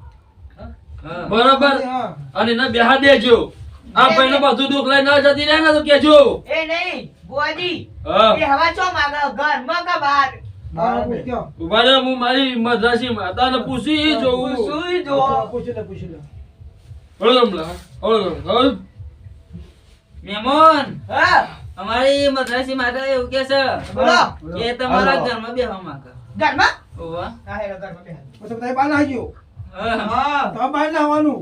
Speaker 2: હા.
Speaker 4: બરોબર
Speaker 5: હા
Speaker 4: અને એને બેહા દેજો. આ ભાઈને બધું દુઃખ લઈ ના જતી રહે ને તો કેજો.
Speaker 6: એ નહીં બુઆજી
Speaker 4: હા
Speaker 6: એ હવા ચો માગે ઘરમાં કે બહાર
Speaker 5: બહાર પૂછ્યો
Speaker 4: ઉભા રહો, હું મારી મદ્રાસી માતાને પૂછી જોઉં.
Speaker 6: સુઈ જો
Speaker 5: પૂછી લે
Speaker 4: હળગમ લા, હળગમ, હળ.
Speaker 2: મહેમાન
Speaker 6: હા
Speaker 2: અમારી મદ્રાસી માતા એવું કે છે
Speaker 6: બોલો
Speaker 2: કે તમારા ઘરમાં બેહવા માંગે.
Speaker 6: ઘરમાં
Speaker 2: ઓવા.
Speaker 6: હા હેરો ઘરમાં બેહાડ.
Speaker 5: પછી તમે બહાર ના આવજો
Speaker 2: હા.
Speaker 6: હા
Speaker 5: તમે બહાર ના આવવાનું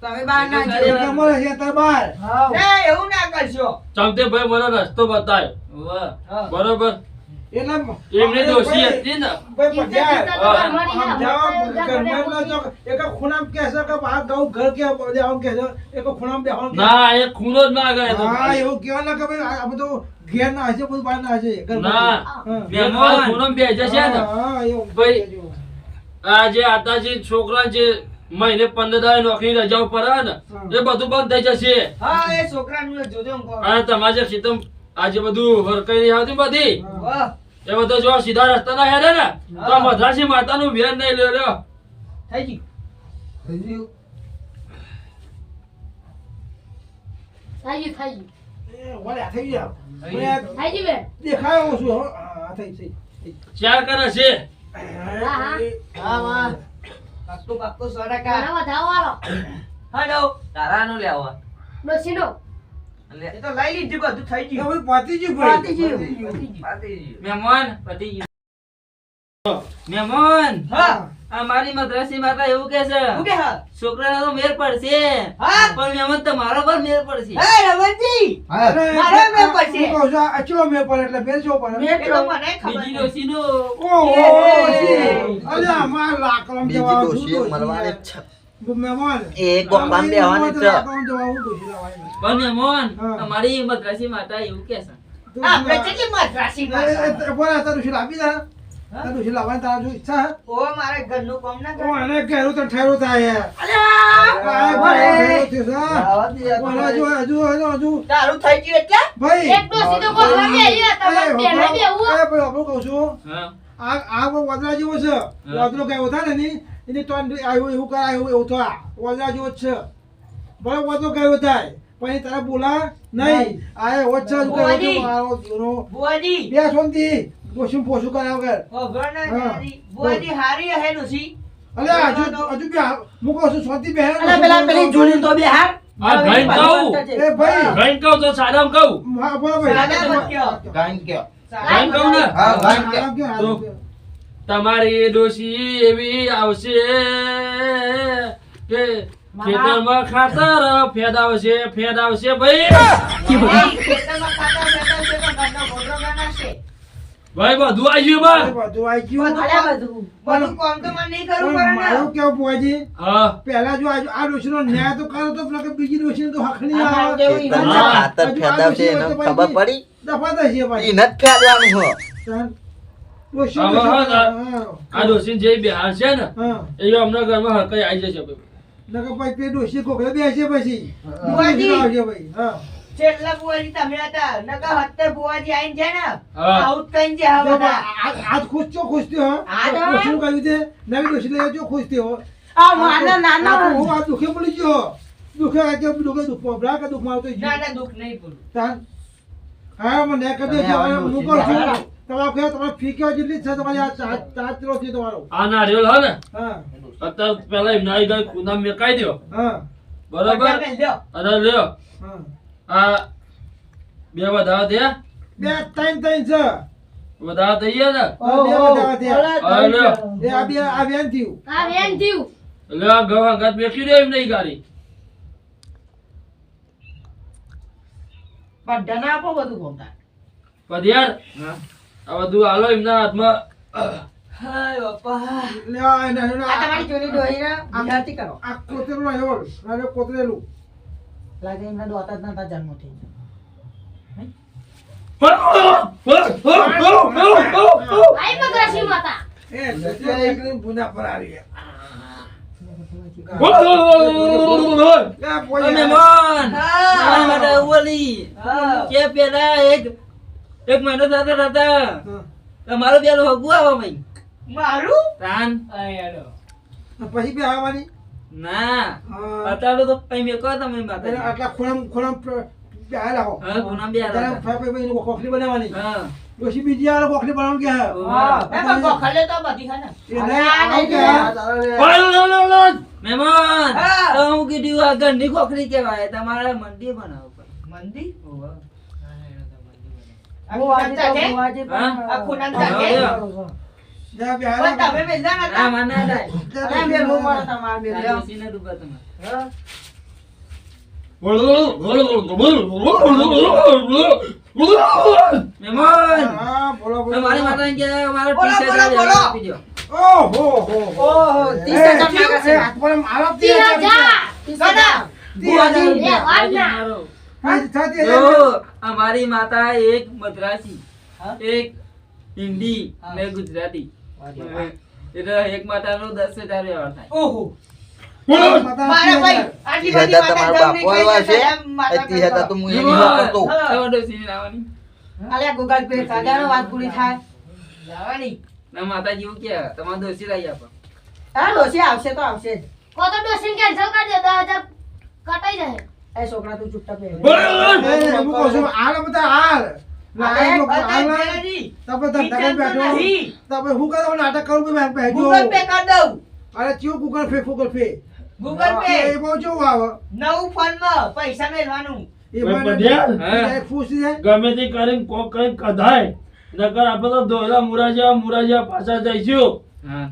Speaker 3: તમે બહાર ના
Speaker 2: એટલે
Speaker 3: જાઓ.
Speaker 5: ઘરમાં રહેશે તમે બહાર
Speaker 6: એ એવું ના કરશો
Speaker 4: ચમતે ભાઈ મને રસ્તો બતાવ્યો
Speaker 2: ઓવા.
Speaker 4: બરોબર.
Speaker 5: એટલે
Speaker 4: એમને દોષી હતી ને
Speaker 5: ભાઈ પટ્યા
Speaker 6: ઘરમાં
Speaker 5: આમ જાઓ ઘરમાં ના જો એક ખૂણામાં કહેશે કે આ ગાઉ ઘર કે આમ કહેશે એક ખૂણામાં બેહવાનું કહેશે.
Speaker 4: ના એ ખૂણો જ ના ગયો તો.
Speaker 5: હા એવું કહેવા ના કે ભાઈ આ બધું ઘેર ના હશે બધું બહાર ના હશે ઘરમાં.
Speaker 4: ના
Speaker 5: હા.
Speaker 4: બે ખાલી ખૂણોમાં બે જશે ને
Speaker 5: હા એવું
Speaker 4: ભાઈ.
Speaker 5: કહેજો.
Speaker 4: આ જે આતાજી છોકરા જે મહિને 15 દાડે નોકરી રજાઓ પર આવે ને એ બધું બંધ થઈ જશે.
Speaker 6: હા એ છોકરાનું જોજો હું કહું.
Speaker 4: અને તમારે જે ખેતમ આ જે બધું હરકઈ નહીં આવતી બધી
Speaker 6: વાહ
Speaker 4: એ બધો જો સીધા રસ્તા ના હેડે ને તો મદ્રાસી માતાનું વેર નહીં લે લ્યો.
Speaker 6: થઈ ગયું
Speaker 3: થઈ ગયું.
Speaker 5: એ વળ્યા થઈ ગયા.
Speaker 2: થઈ
Speaker 5: મને
Speaker 3: થઈ ગયું બેન.
Speaker 5: દેખાયો હું છું હો. હા, થઈ થઈ
Speaker 4: ચાર કરે છે
Speaker 3: હા.
Speaker 6: હા વાહ પાક્કું પાક્કું 100%.
Speaker 3: ઘણા વધાવો વાળો.
Speaker 6: હેલો
Speaker 2: તારાનું લેવા.
Speaker 3: ડોશીનો.
Speaker 6: એ તો લઈ લીધું બધું થઈ
Speaker 5: એ
Speaker 6: ગયું
Speaker 5: બધું પાતી ગયું ભાઈ.
Speaker 3: પાતી ગયું.
Speaker 5: પાતી ગયું.
Speaker 2: મહેમાન પતી ગયું. મહેમાન
Speaker 6: હા
Speaker 2: અમારી મદ્રાસી માતા એવું કે છે
Speaker 6: હું કે હા
Speaker 2: છોકરાનો તો મેર પડશે
Speaker 6: હા
Speaker 2: પણ મહેમાન તમારો પર મેર પડશે.
Speaker 6: હે રમણજી
Speaker 1: હા.
Speaker 6: મારો મેં પછી
Speaker 5: હું કહું છું, આ ચો મેં પડે એટલે મેં ચો પડે.
Speaker 6: એ તો મને ખબર
Speaker 2: બીજી
Speaker 6: નહીં.
Speaker 2: ડોશીનો
Speaker 5: ઓહો,
Speaker 6: એ.
Speaker 5: અલ્યા, માર લાકડમ
Speaker 1: બીજી
Speaker 5: જવાબ
Speaker 1: ડોશીએ
Speaker 5: શું
Speaker 1: મળવાની જ છે.
Speaker 5: મહેમાન.
Speaker 1: એ ગોંબામાં બેહવાની જ છે.
Speaker 5: લાકડમ જવાબ હું ડોશી લાવવાની.
Speaker 2: પણ મહેમાન
Speaker 5: હા.
Speaker 2: અમારી મદ્રાસી માતા એવું કે છે
Speaker 5: તું
Speaker 6: હા
Speaker 5: શું
Speaker 6: આપણે કેટલી મદ્રાસી ભાષા.
Speaker 5: બોલા, તારું ડોશી લાવી દે. તારું ડોશી લાવવાની તારા જો ઈચ્છા હે?
Speaker 6: ઓ મારે ઘરનું કામ ના
Speaker 5: ઓ,
Speaker 6: કરે
Speaker 5: એને કહેલું તો ઠેરું થાય યાર.
Speaker 6: અલ્યા
Speaker 5: ભાઈ,
Speaker 6: ભાઈ.
Speaker 5: ઠેરું થયું છે.
Speaker 1: આવા દે યાર.
Speaker 5: બોલા, હજુ.
Speaker 6: તારું થઈ ગયું એટલે
Speaker 5: ભાઈ.
Speaker 3: એક ડોશી તો ગોખવા બેહી, તમારે બેને બેહવું.
Speaker 5: ભાઈ, આપણે કહું છું,
Speaker 2: હા
Speaker 5: આ વાદળા જેવો છે. વાદળો કઈ થાય ને એની તો આવ્યું એવું કરાય એવું થાય. વાદળા જેવો જ છે. બરાબર વાદળો કયો થાય પણ એ તારા બોલા નહીં. આ એવો જ છે. હજુ કયો
Speaker 6: બુઆજી.
Speaker 5: છે મારો જીવનો.
Speaker 6: બુઆજી
Speaker 5: બે સોનથી ડોશીને પોછું કર્યા વગર.
Speaker 6: ખબર ના
Speaker 5: હા.
Speaker 6: તારી. બુઆજી હારી હે નુસી
Speaker 5: અલ્યા, હજુ બે હું કહું છું સોનથી બે
Speaker 3: અલા પેલા પેલી જોડી તો બેહાર.
Speaker 4: આ ગઈ કહું
Speaker 5: એ ભાઈ
Speaker 4: ગઈ કહું તો સાદામ કહું
Speaker 5: હા, બોલો ભાઈ.
Speaker 6: સાદા મત કયો.
Speaker 1: ગાયન કયો?
Speaker 4: ગઈ કહું ને
Speaker 1: હા, ગાયન કયો?
Speaker 5: આરામ કયો, આરામ કયો.
Speaker 4: તમારી ડોશી એવી આવશે કે ખેતરમાં ખાતર ફેદાવશે ભાઈ.
Speaker 6: એ ખેતરમાં ખાતર બેઠા છે તો ઘરનો ગોદરો બનાવશે.
Speaker 4: ભાઈ બધું આવી ગયું બા.
Speaker 5: બધું આવી ગયું.
Speaker 6: અલ્યા બધું કામ તો મને નહીં કરવું પડે ને.
Speaker 5: મારું કેવું બુઆજી,
Speaker 4: હા
Speaker 5: પહેલા જો આ ડોશીનો ન્યાય તો કરો તો પેલા કે બીજી ડોશીને તો હક નહીં
Speaker 3: અમારે
Speaker 5: આવે.
Speaker 3: જેવું ઈવન
Speaker 1: ખેતરમાં
Speaker 4: હા.
Speaker 1: ખાતર ફેદાવશે એને ખબર પડી?
Speaker 5: દફા થશે ભાઈ.
Speaker 1: ઈ નથી ફેદવાનું હો.
Speaker 5: ડોશી
Speaker 4: હવે હા,
Speaker 5: હા.
Speaker 4: આ ડોશી જે બિહાર છે ને
Speaker 5: હા.
Speaker 4: એ અમના ઘરમાં હરકઈ આવી જશે ભાઈ.
Speaker 5: નકર ભાઈ તે ડોશી કોકડે બેસે પછી.
Speaker 6: બુઆજી.
Speaker 5: આવશે ભાઈ. હા.
Speaker 6: છેલ્લા બુઆજી તમે હતા નકર હત્તર બુઆજી આઈને છે ને
Speaker 4: હા.
Speaker 6: આઉટ કઈ છે હવે બધા.
Speaker 5: આજ ખુશ છો ખુશ થયો
Speaker 6: આજ હવે?
Speaker 5: ડોશીનું કહ્યું છે નવી ડોશી લઈ આવજો ખુશ થયો.
Speaker 3: આ માના નાના
Speaker 5: હું આ દુખે પડી ગયો. દુખે દુખ પબડા કે દુખ મારતો
Speaker 6: ના ના દુઃખ નહીં પૂરું.
Speaker 5: તાન હા મને કહી દે
Speaker 1: તમે આવા
Speaker 5: હું
Speaker 1: ડોશી
Speaker 5: કહું છું
Speaker 1: લાવ્યા.
Speaker 5: તમારે કયો તમારે ફી કયો જેટલી જ છે તમારી આ ચાર કિલો છે તમારો
Speaker 4: આ નારિયેળ હે ને
Speaker 5: હા
Speaker 4: અત્યારે પેલા એમના આવી ગઈ કુના મેકાઈ દો
Speaker 5: હા
Speaker 4: બરાબર અને લ્યો
Speaker 5: હા
Speaker 4: આ બે વધારા થયા
Speaker 5: બે ત્રણ છે
Speaker 4: વધારા થઈ ગયા ને
Speaker 5: બે વધારા થયા.
Speaker 4: હા લ્યો
Speaker 5: એ આ બેન થયું
Speaker 6: આ વેન થયું
Speaker 4: લ્યો આ ગવા ગાત બેસી દે એમ નહીં ગાડી
Speaker 3: બધાને આપો બધું બોલતા
Speaker 4: પધિયાર આ બધું હાલો એમના હાથમાં
Speaker 2: હાય બાપા
Speaker 5: લે આ એના
Speaker 3: આ તમારી ચોરી ડોહીને વિદ્યાર્થી કરો
Speaker 5: આ કોતરેલું આવ્યો નાનો કોતરેલું
Speaker 3: લાગે એમના દોતા જ નતા જન્મ થઈ
Speaker 6: આઈ મદ્રાસી માતા
Speaker 5: એ જગ્યા એકની બુના પર આવી લે
Speaker 2: ઓ
Speaker 5: પોયા
Speaker 2: મહેમાન મારા માટે ઓલી કે પેલા એક મહિનો થતો હતા તમારો પેલો હગું આવો ભાઈ
Speaker 3: મારું
Speaker 2: તાન
Speaker 5: પછી બે આવવાની
Speaker 2: ના
Speaker 5: હા.
Speaker 2: અત્યારે તો કઈ મેકો તમે
Speaker 5: એને
Speaker 2: માતા
Speaker 5: આટલા ખૂણામ બેહાલા હો
Speaker 2: હા ગુના બે
Speaker 5: ત્યારે
Speaker 2: હતા
Speaker 5: ફાફે એની કોખલી બનાવવાની
Speaker 2: હા
Speaker 5: પછી બીજી આ કોખલી બનાવવાનું કે હે
Speaker 2: હા.
Speaker 3: એમાં ગોખલે તો બધી છે ને
Speaker 5: એને
Speaker 3: આ
Speaker 5: આવું
Speaker 3: નહીં
Speaker 5: કે
Speaker 3: કે.
Speaker 2: મહેમાન
Speaker 3: હા.
Speaker 2: તો હું કીધું આ ઘરની ખોખરી કહેવાય તમારે મંડી બનાવો પડે
Speaker 3: મંદી
Speaker 2: ઓહો.
Speaker 3: આ ખૂણામ ચાકે?
Speaker 2: હા?
Speaker 3: આ ખૂણામ
Speaker 2: હા,
Speaker 3: ચાકે?
Speaker 2: લ્યો.
Speaker 5: જ્યાં
Speaker 3: પણ
Speaker 5: બેહાલા
Speaker 3: તમે વેચતા
Speaker 2: હા
Speaker 3: નતા?
Speaker 2: મને થાય
Speaker 3: અરે બે રૂમ વાળા તમારા બે
Speaker 2: આ
Speaker 3: લ્યો.
Speaker 2: બેસીને ડૂબા તમે
Speaker 3: હા.
Speaker 2: મહેમાન
Speaker 5: હા બોલો બોલો
Speaker 2: તમારી માતા કે અમારે
Speaker 3: બોલો,
Speaker 2: ટી-શર્ટ
Speaker 3: બોલો, બોલો.
Speaker 2: આપી દો
Speaker 5: ઓહો હો
Speaker 3: ઓહો, 30,000 માંગે છે.
Speaker 5: હાથ પર આરામ
Speaker 6: તી હજાર
Speaker 3: દાદા,
Speaker 2: બુઆજી.
Speaker 6: એ વાત ના.
Speaker 2: મારો. જો અમારી માતા એક મદ્રાસી
Speaker 3: હા?
Speaker 2: એક હિન્દી
Speaker 3: હા.
Speaker 2: ને ગુજરાતી એટલે એક માતાનો 10,000 વ્યવહાર થાય
Speaker 3: ઓહો. મારા ભાઈ, આટલી બધી માતા જમણી ખાઈ જતા એમ માતા કરતો. હા.
Speaker 2: તમારો ડોશીને લાવવાની
Speaker 3: અલ્યા ગૂગલ પે સાજાનો વાત પૂરી થાય લાવવાની
Speaker 2: ના માતાજી એવું કે તમારો ડોશી લઈ આપો
Speaker 3: હા ડોસી આવશે તો આવશે જ
Speaker 6: કો તો ડોસીને કેન્સલ કરી દે 10,000 કટાઈ જાય
Speaker 3: એ છોકરા તું ચૂપચાપ રહે.
Speaker 5: હું કહું છું હાલ બધા હાલ
Speaker 3: અરે,
Speaker 5: હાલ
Speaker 3: બધાય
Speaker 5: તમે ધંધા બેઠો
Speaker 3: નહીં.
Speaker 5: તમે હું કરો નાટક કરું મેં બેઠો
Speaker 3: ગૂગલ પે કરી દઉં
Speaker 5: અરે ચિયો ગૂગલ પે
Speaker 3: ગૂગલ પે
Speaker 5: એ બહુ જેવું આવે
Speaker 3: નવું ફોન માં પૈસા મેળવાનું
Speaker 5: એ
Speaker 4: ભાઈ
Speaker 5: મને
Speaker 4: પટેલ.
Speaker 5: એ ખુશ છે
Speaker 4: ગમે તે કરીને કોક કરીને કઢાય નકર આપણે તો દોયલા મુરા જેવા પાછા જઈશું
Speaker 2: હા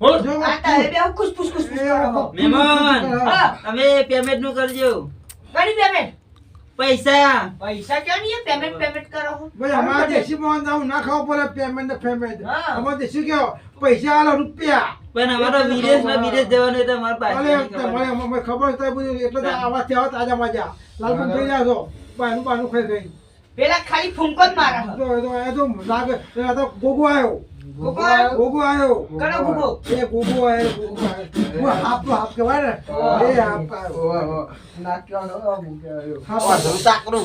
Speaker 4: હો?
Speaker 5: જો
Speaker 3: આ તારે બે ખુશ કરો
Speaker 2: મહેમાન
Speaker 3: હા.
Speaker 2: તમે પેમેન્ટ નું કરજો
Speaker 3: કરી પેમેન્ટ
Speaker 2: પૈસા
Speaker 3: પૈસા ક્યાં નહીં પેમેન્ટ કરો છો?
Speaker 5: ભાઈ અમારા દેશી માં નામ ના ખાવ પડે પેમેન્ટ
Speaker 3: હા.
Speaker 5: અમારા દેશી કેવો પૈસા આલો રૂપિયા
Speaker 2: પણ અમારો વિદેશ જવાનું એટલે અમારે
Speaker 5: અરે
Speaker 2: પૈસા
Speaker 5: મને ખબર છે બધું એટલે તો આવા થયા તાજા મજા લાલપન થઈ જાય છો બાનું ખાઈ
Speaker 3: પેલા ખાલી ફૂંકો જ મારા છો.
Speaker 5: એ તો લાગે એ તો ગોગો આવ્યો
Speaker 3: ગોગો આવ્યો?
Speaker 5: ગોગો આવ્યો
Speaker 3: કયો ગોગો?
Speaker 5: એ ગોગો આવ્યો હું હાફ કહેવાય ને એ હાફ આવ્યો હાફ આવ્યો.